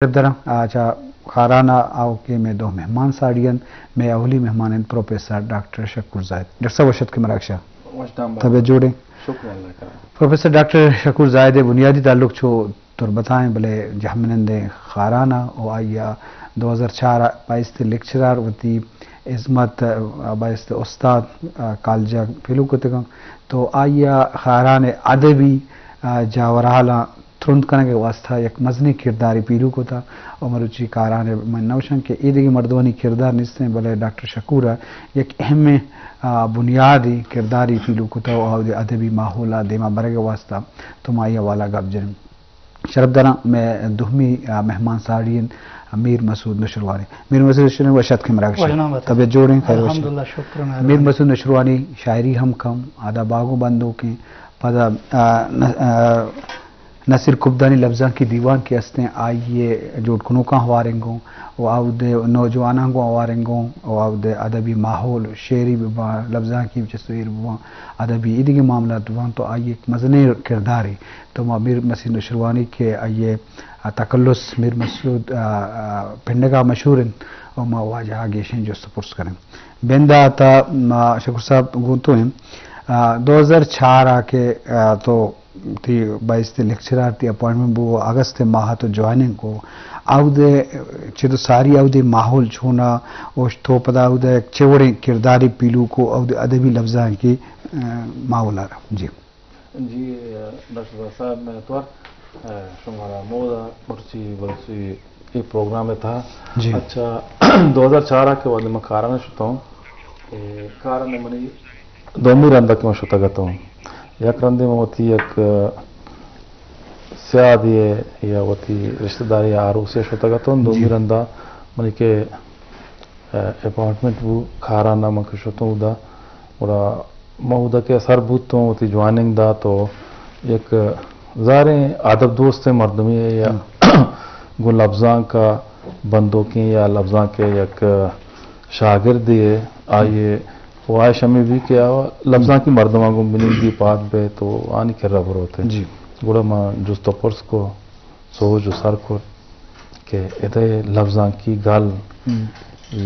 درم آجا خارانا آو کے میں دو مہمان ساڑین میں اولی مہمان پروفیسر ڈاکٹر شکور زاید. ڈاکٹر صاحب وشد کے مراکشہ طبیعت جوڑیں. شکر اللہ کا. پروفیسر ڈاکٹر شکور زاید بنیادی تعلق چھو تر بتائیں بلے جہمنند خارانا او آئیا 2004 بائست لیکچرار وتی عظمت بائست استاد کالجہ فیلو کتگم تو آئیا خاران ادبی جاورحالا ترند کرنے کے واسطہ یک مزنی کرداری پیلو کو تھا اور مروچی کاران من نوشن کہ ایدگی مردوانی کردار نستے بلے ڈاکٹر شکور یک اہم بنیادی کرداری پیلو کو تھا اور ادبی ماحولا دیما برے کے واسطہ تو مایا والا گب جرم شرف درہ میں دہمی مہمان ساڑین میر مسعود نشروانی. میر مسعود نشروانی وشد کے مراکشہ طبیعت جوڑیں خیر وشد. میر مسعود نشروانی شاعری ہم کم آدھا باغو بندوں کے پدا نصیر کبدانی لفظاں کی دیوان کی ہستے آئیے جوڑ کنوکاں ہوارنگوں و آود نوجواناں کو ہوارنگوں و آود ادبی ماحول شعری لفظاں کی تصویر ادبی ادگی معاملات تو آئیے ایک مزنے کرداری تو میر مسعود نشروانی کے آئیے تکلس میر مسعود پنڈگا مشہور اور ما واجہ آگیشن جو سپرس کریں بندہ تا شکر صاحب گونتو ہیں 2004 کے تو تھی 22 لیکچرار تھی اپوائنٹمنٹ بو اگست ماہ تو جوائننگ کو آودے چھو ساری آودے ماحول چھونا اوش تو پدا آودے چوڑیں کرداری پیلو کو آودے ادبی لفظاں کی ماحول آرہا. جی ڈاکٹر صاحب میں تو شمارا مودا مرچی ورچی یہ پروگرام میں تھا. اچھا 2004 کے بعد میں کارانا شتا ہوں کارانا منی دومی رندہ کی میں شتا گتا ہوں یک رندے میں ہوتی ایک سیادی یا ہوتی رشتہ داری عروسی شتا گتا ہوں. دومی رندہ منی کے اپارٹمنٹ وہ کھارانا من شتا ہوں دا اور مہودہ کے اثر بھوت تو ہوتی جوائننگ دا تو ایک ظاہریں ادب دوست مردمی یا گو لفظاں کا بندوں کی یا لفظاں کے یک شاگرد آئیے وہ آئے شمی بھی کیا لفظاں کی مردماں کو ملیں گی پات بے تو آنی کر رہا ہوتے ہیں. گوڑا ماں جس تو پرس کو سو جو سر کو کہ ادھے لفظاں کی گل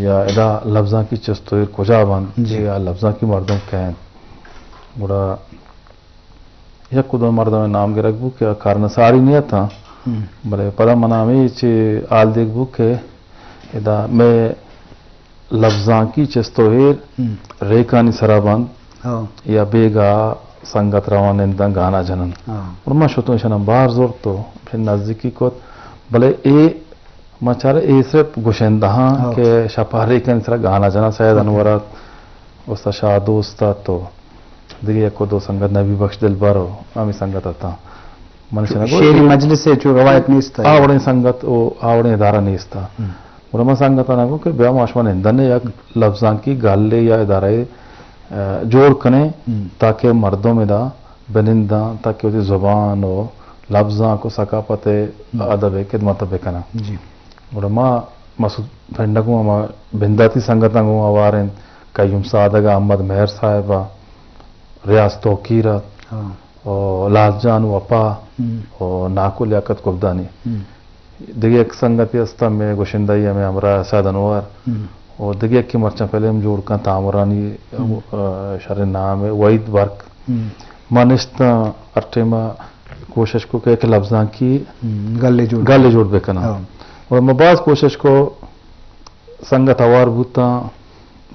یا ادھا لفظاں کی چستویر کجا بند یا لفظاں کی مردم کہیں گوڑا یک کدو مردم میں نام گرک بو کہ کارنساری نہیں تھا بلے پدا منامی چی آل دیکھ بو کہ ادھا میں لفظاں کی چستویر ریکانی سرابند یا بیگا سنگت روانندن گانا جنن اور میں شتوں شنم باہر زور تو پھر نزدیکی کو بلے اے میں چاہ رہے اے صرف گوشندہاں کہ شپا ریکانی سرا گانا جنن سید انورات استا شاہ دوستا تو دیگه یک دو سنگت نبی بخش دل بارو آمی سنگت آتا شیری مجلس سے چو روایت نیستا آوڑیں سنگت او آوڑیں ادارہ نیستا اور ہمیں سنگت آنا کو کہ بیا معاشمان ہندن نے یک لفظاں کی گالے یا ادارہ جوڑ کنے تاکہ مردوں میں دا بننداں تاکہ وہ زبان و لفظاں کو ثقافت ادب خدمت بکنا. اور ہمیں مسعود پھنڈگوں ہمیں بنداتی سنگتاں کو آواریں قیوم سعادگا احمد مہر صاحبہ ریاض توقیرت اور لاز جان وپا اور ناکو لیاقت کبدانی دیگه ایک سنگتی استا میں گوشندائی میں ہمراہ سید انوار اور دیگه ایک کی مرچہ پہلے ہم جوڑ کن تامرانی شر نام وعید ورک مانشتا ارٹے میں کوشش کو کہ ایک لفظاں کی گلے جوڑ بکنا اور مباز کوشش کو سنگت اوار بوتا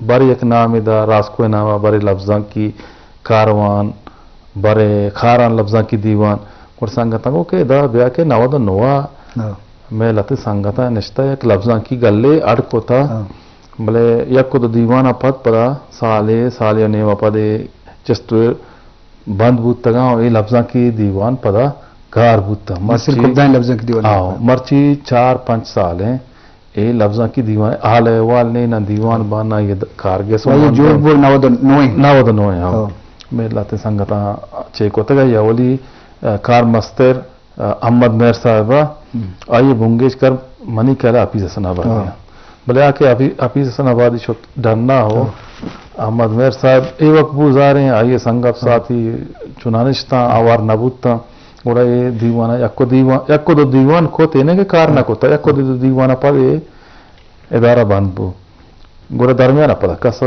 باری ایک نام دا راسکو نامہ باری لفظاں کی کاروان برے خاران لفظاں کی دیوان اور سنگتاں کو کہ دا بیا کے نوا دا نوا میں لتے سنگتاں نشتا یک لفظاں کی گلے اڑکو تھا بلے یک کو دا دیوانا پت پدا سالے نیوا پدے چستویر بند بوتا گا اور یہ لفظاں کی دیوان پدا گار بوتا مرچی 4-5 سال ہیں یہ لفظاں کی دیوان آل احوال نے نہ دیوان بانا یہ کارگے سو نو دا نوئے میں لاتے سنگتاں چیک ہوتا گا یا ولی کار مستر احمد مہر صاحبہ آئیے بھونگیش کر منی کہلا حفیظ حسن آبادی بلے آکے حفیظ حسن آبادی چھو ڈرنا ہو احمد مہر صاحب اے وقت بوزاریں آئیے سنگت ساتھی چنانشتاں آوار نبوتا ora e diwana yakko do diwan ko tene ke karna kota yakko do diwana pade ادارہ بند بو گورا درمیان پدا کسا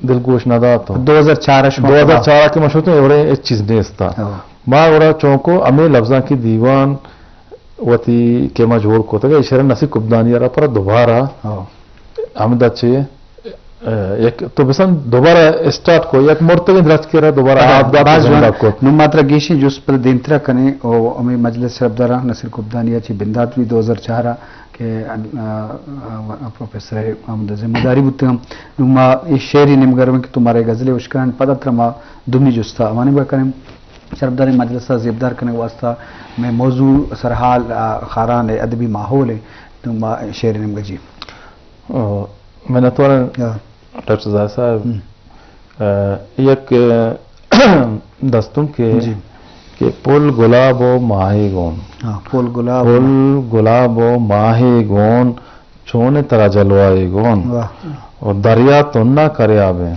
دلگوش ندا تو 2004 کے مشہور تو اورے اس چیز نے استا ما گورا چونکو امی لفظاں کی دیوان وتی کے ما جوڑ کو تگا اشارہ نسی کبدانی را پر دوبارہ آمدہ چے ایک تو بسن دوبارہ اسٹارٹ کو یک مرتگی درست کے رہا دوبارہ آپ کو نو ماترا گیشی جو اس پر دینترہ کنے او امی مجلس ربدارہ نصیر کبدانیہ چی بندات بھی 2004 کہ پروفیسر آمدہ ذمہ داری بودتے ہم نما اس شعری نمگر میں کہ تمہارے غزلے وشکران پتا ترما دمی جستا امانی با کریں شربداری مجلسہ زیبدار کرنے واسطہ میں موضوع سرحال خاران ادبی ماحول ہے نما شعری نمگر جی میں نے تو ڈاکٹر زاہد صاحب یک دستوں کے کہ پل گلاب و ماہی گون پل گلاب و ماہی گون چونے طرح جلوائے گون اور دریا تننا کرے آبیں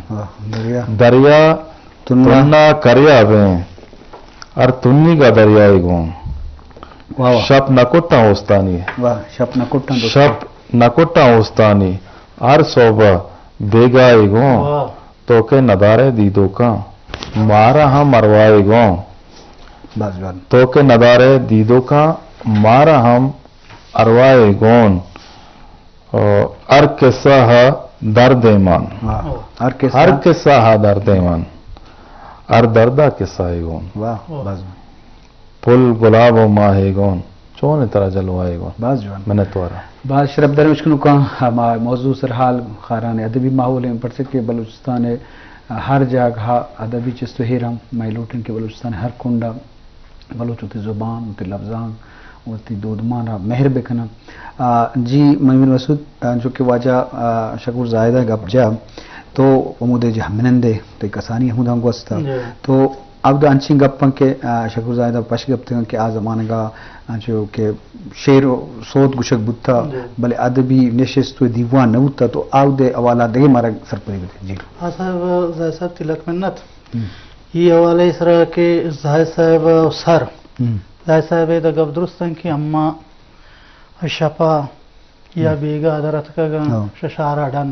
دریا تننا کرے آبیں اور تنی کا دریائے گون شپ نکٹا ہوستانی شپ نکٹا ہوستانی اور صوبہ بیگائے گون تو کہ ندارے دیدو کا مارا ہم مروائے گون تو کہ ندارے دیدو کا مارا ہم اروائے گون ار قصہ درد ایمان ہر قصہ درد ایمان ار دردہ قصہ گون پل گلاب و ماہی گون چون طرح جلوائے گون میں نے تو بعض شرف در مشکلوں کا موضوع سرحال خاران ادبی ماحول ہیں پڑھ سکے بلوچستان ہر جگہ ادبی چست و ہیرم میں لوٹن کے بلوچستان ہر کنڈا بلوچ ہوتی زبان ہوتی لفظان ہوتی دودمانا مہر بکنا جی میمن مسعود جو کہ واجہ شکور زائدہ گپ جا تو امود جہمنندے تو کسانی ہمود ہم گوستا تو اب دا انچین گپن کے شکور زائدہ پش گپتے ہیں کہ آ زمانہ گا جو کہ شعر و صوت گشک بودتا بلے ادبی نشست و دیوان نبودتا تو آو دے اوالا دے مارا سرپری بودتے جی صاحب زاہد صاحب تلک منت یہ حوالہ اس طرح کہ زاہد صاحب سر زاہد صاحب دا گپ درستن کہ اما شپا یا بیگا درت کا گن ششارا ڈن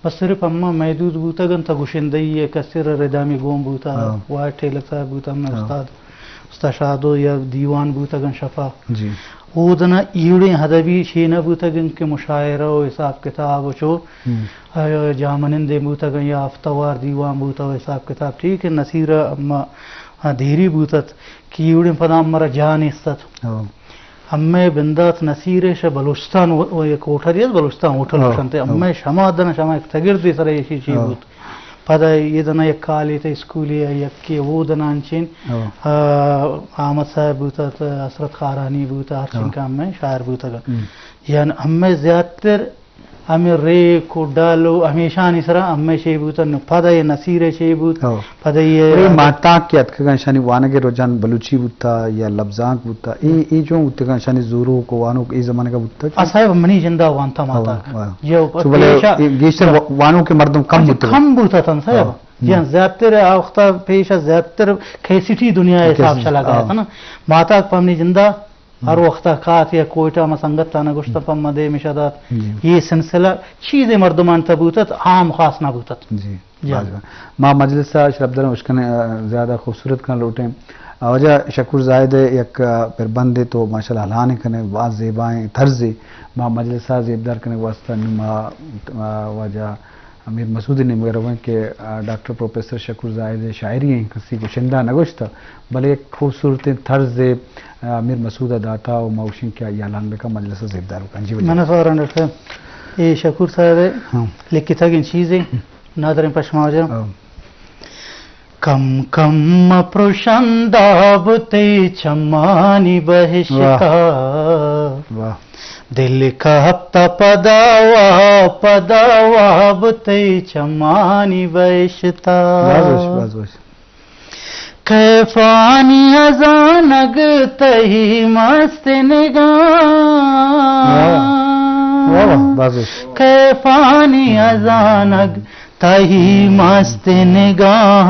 بس صرف اما محدود بوتا گن تا گشندئی ہے کسر ردامی گوم بوتا واحد ٹھیلک صاحب بوتا ہم نے استاد شادو یا دیوان بوتا گن شفا اودنا ایڑیں حدبی شینہ بوتا گن کے مشاعرہ و حساب کتاب و چو جامنندے بوتا گن یا افتوار دیوان بوتا و حساب کتاب ٹھیک ہے نصیرہ اما دیری بوتت کی ایڑیں پدا مرا جان استت ہمیں بندات نصیرش بلوچستان و ایک اوٹھریت بلوچستان اوٹھل شنتے ہمیں شما دنا شما ایک تگردی سر ایشی چی بود پدا یہ دنا یک کالی تا اسکولی یک کی وہ دنا انچین آمد صاحب بوتا اسرت خارانی بوتا ہر چین کا ہمیں شاعر بوتا گا یعنی ہمیں زیادتر ہمیں رے کو ڈالو ہمیشہ نہیں سرا ہمیں شی بوتا پدا یہ نصیر شی بوت پدا یہ ماتا کی اتکا شانی وانگے روجان بلوچی بوتا یا لفظان بوتا ای جو اتکا شانی زورو کو وانو ای زمانے کا بوتا صاحب منی جندہ وانتا ماتا گیشتر وانو کے مردم کم بوتا تھا صاحب یہاں زیادتر آختہ پیشہ زیادتر کھیسیٹی دنیا حساب چلا گیا تھا نا ماتا پا منی جندہ ہر وقت کات یا کوئٹہ مسنگت تانا گشتا پا مدے مشادات یہ سلسلہ چیز مردمان تا بوتت عام خاص نہ بوتت ما مجلسہ شرف در مشکن زیادہ خوبصورت کن لوٹیں وجہ شکور زائد یک پر بندے تو ماشاءاللہ حلانے کنے واضح زیبائیں طرزیں ما مجلسہ زیبدار کنے واسطہ نما وجہ امیر مسعود نے مگر ہوئے کہ ڈاکٹر پروفیسر شکور زائد شاعری ہیں کسی کو شندہ نگوشتا بلے ایک خوبصورت طرز امیر مسعود داتا و موشن کیا یا لانگ کا مجلس زیبدار ہوگا جی میں نے سوال رکھا یہ شکور صاحب لکھی تھا کہ چیزیں نادرین پشما جا کم کم پرشنداب تے چمانی بہشتا دل کا ہفتہ پداوا بتے چمانی بہشتا کیفانی ازانگ تہی مست نگاہ کیفانی ازانگ تہی مست نگاہ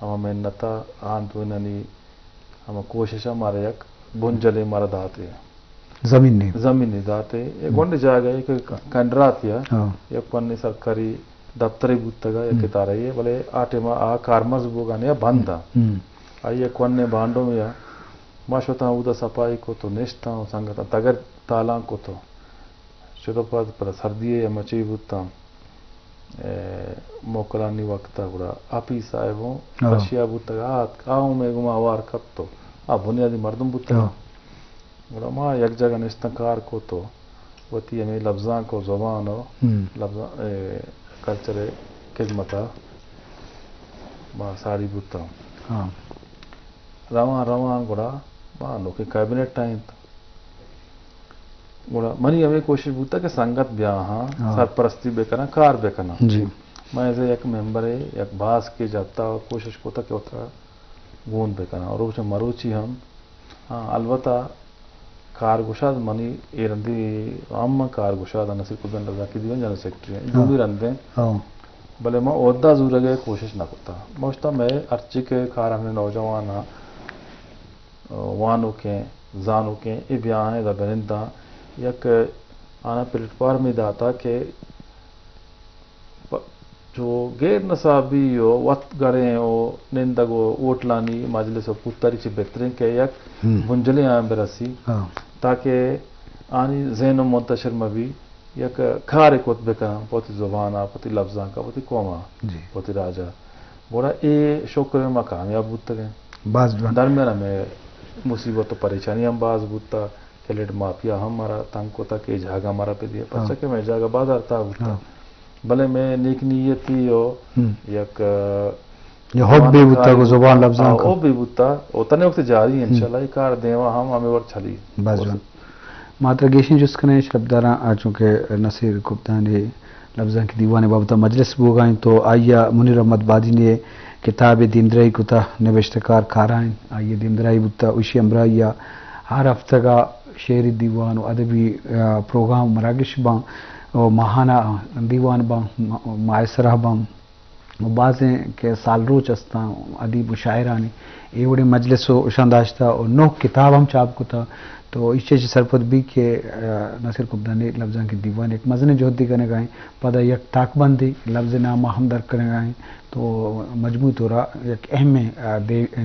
ہم محنتا آن تو انہی ہم کوششہ مارے یک بنجلے مارا داتے زمینی داتے ایک ونڈ جاگا ایک کنڈرات یا یک پنی سرکاری دفتری بودتگا یا کتارا یہ بلے آٹے ما کارمز بوگانے یا بندہ آئی ایک ونڈ بانڈوں میں یا ماشوتا اودا سپائی کو تو نشتا ہوں سنگتا تگر تالان کو تو شروع پر سردیے یا مچی بودتا موکلانی وقتا گوڑا اپی صاحبوں اشیاء بودتا آؤں میں گما آوار کب تو بنیادی مردم بودتا گوڑا ما یک جگہ نشتا کار کو تو وطی ہمیں لفظان کو زبان ہو کلچر خدمتا ما ساری بودتا روان گوڑا مانو کہ کیبنٹ ٹائم گوڑا منی ہمیں کوشش بودتا کہ سنگت بیا ہاں سرپرستی بے کرنا کار بے کرنا میں ایسے ایک ممبر ہے ایک باس کے جاتا کوشش کوتا کہ اترا گون بے کرنا اور اسے مروچی ہم البتہ کارگوشاد منی ایرندی عام کارگوشاد نصیر قدن رضا کی دیوان جنرل سیکٹری ہیں جو بھی رندیں بلے میں عہدہ زور گئے کوشش نہ کرتا موشتا میں ارچی کے کار ہم نے نوجوان وانو کے زانو کے ای بیاں ہے دا برندہ یک آنا پلیٹ فارم میں داتا کہ جو غیر نصابی ہو وقت گریں ہو نندگو اوٹلانی مجلس و پتری چی بہترین کہ یک بنجلے آئیں برسی تاکہ آنی ذہن و منتشر مبی یک کھارے کت بکن پوتی زبانا پوتی لفظان کا پوتی قوما پوتی راجہ بوڑا اے شکر میں کامیاب بودتا گئے درمیانہ میں مصیبت و پریشانی ہم باز بودتا کلیٹ مافیا ہم مارا تنگ کو تا کہ جاگا مارا پہ دیا پچھا کہ میں جاگا بازار تا بودتا بلے میں نیک نیتی ہو یک یہ ہوت بھی بودتا کو زبان لفظان کا او بھی بودتا اتنے وقت جاری انشاءاللہ یہ کار دیوا ہم ہمیں ور چھلی باز جوان ماترگیشن جس کنے شربداراں چونکہ نصیر قبطانی لفظاں کی دیوانے بابتا مجلس بوگائیں تو آئیا منیر احمد بادی نے کتاب دیمدرائی کتا نوشتکار کارائیں آئیے دیمدرائی بودتا اوشی امرائیہ ہر ہفتہ کا شعری دیوان و ادبی پروگرام مراکش بان و ماہانہ دیوان بان معاصرہ بان و بعضیں کہ سال روچ استا ادیب و شاعرانی ایوڑے مجلس و شانداشتہ اور 9 کتاب ہم چاپ کو تھا تو اس چیز سرپت بھی کہ ناصر قبطانی لفظاں کی دیوان ایک مزن جوہدی کرنے گائیں پدا یک تاک بندی لفظ نامہ ہم در کرنے گائیں تو مجموع طورا ایک اہم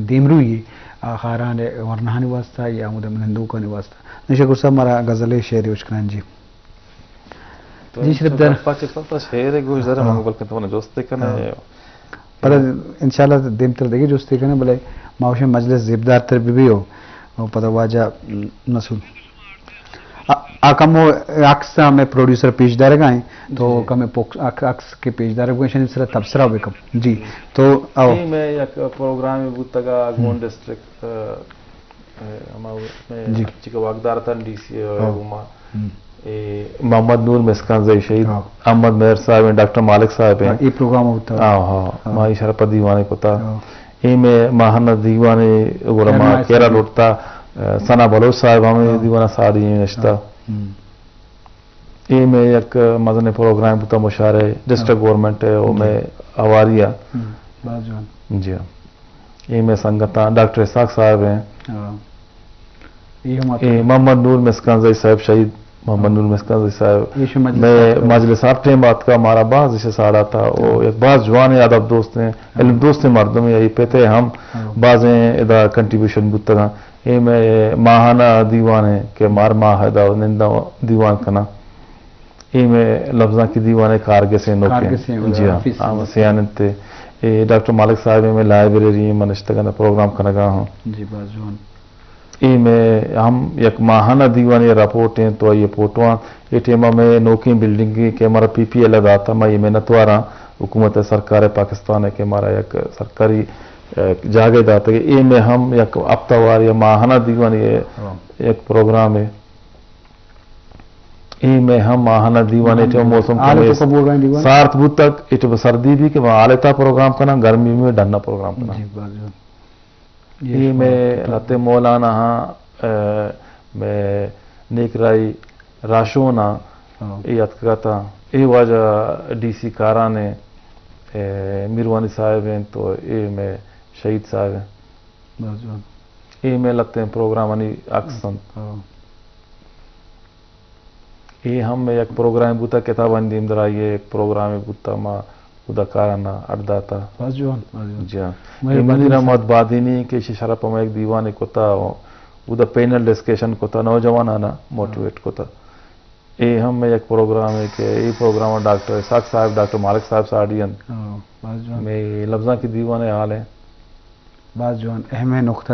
دیمروئی خاران ورنہانی واسطہ یا مدم ہندو کا واسطہ نشکر صاحب ہمارا غزل شعر اشکران جی جی شریف در پاچ شعر گوش در ہم بلکہ تو جوستے کنے پدا انشاءاللہ دیم تر دیکھے جوستے کنے بلے ماوشن مجلس زیبدار تر بھی ہو پتہ واجہ نسل آکمو عکس میں پروڈیوسر پیش دار گائیں تو کم عکس کے پیش دار گئے شنی سر تبصرہ بکم جی تو آو میں یک پروگرام بودتگا گون ڈسٹرکٹ میں چکا واقدار تھا ڈی سی محمد نور مسکان زئی شہید احمد مہر صاحب ڈاکٹر مالک صاحب ہیں یہ پروگرام ہوتا ہے ہاں مائی شرپت دیوانے کو تھا ای میں ماہانہ دیوانے غلما کیرا لوٹتا ثنا بلوچ صاحب ہمیں دیوانہ ساری نشتا ای میں یک مزن پروگرام بتا مشارے ڈسٹرکٹ گورنمنٹ ہے وہ میں آواریہ جی ہاں ای میں سنگتا ڈاکٹر اسحاق صاحب ہیں محمد نور مسکان زئی صاحب شہید محمد نور مسکان زئی صاحب میں مجلس آپ ٹیم بات کا ہمارا بعض اسے ساڑا تھا وہ ایک بعض جوان ادب دوست ہیں علم دوست مردم یہی پہتے ہم بعضیں ادا کنٹریبیوشن بودتا یہ میں ماہانہ دیوان ہے کہ مار ماہ ادا نندہ دیوان کنا یہ میں لفظاں کی دیوانے کارگے سے نوکے جی ہاں سیانت تے ڈاکٹر مالک صاحب میں لائبریری منشتگانا پروگرام کنگا ہوں جی باز جوان ای میں ہم یک ماہانہ دیوان یہ رپورٹ ہیں تو یہ پوٹوان یہ ٹیمہ میں نوکی بلڈنگ کی کہ ہمارا پی پی ایل داتا میں یہ محنتوارا حکومت سرکار پاکستان ہے کہ ہمارا یک سرکاری جاگے داتا ہے ای میں ہم یک ہفتہ یا ماہانہ دیوان یہ ایک پروگرام ہے ای میں ہم ماہانہ دیوان ایٹو موسم سارت بود تک ایٹو سردی بھی کہ وہاں آلیتا پروگرام کرنا گرمی میں ڈننا پروگرام کرنا یہ میں لتے مولانا ہاں میں نیک رائی راشونا یہ اتکاتا یہ واجہ ڈی سی کارانے میروانی صاحب ہیں تو یہ میں شہید صاحب ہیں بس جوان یہ میں لگتے ہیں پروگرام انی اکسن یہ ہم میں ایک پروگرام بوتا کتاب اندیم درا یہ ایک پروگرام بوتا ما خدا کارانا ارداتا بس جوان جی ہاں مدینہ محمد بادینی کے شرف میں ایک دیوانے کو تھا وہ پینل ڈسکشن کو تھا نوجوان آنا موٹیویٹ کو تھا یہ ہم میں ایک پروگرام ہے کہ یہ پروگرام ڈاکٹر اسحاق صاحب ڈاکٹر مالک صاحب ساڈین بس جوان میں لفظاں کی دیوانے حال ہیں بس جوان اہم نقطہ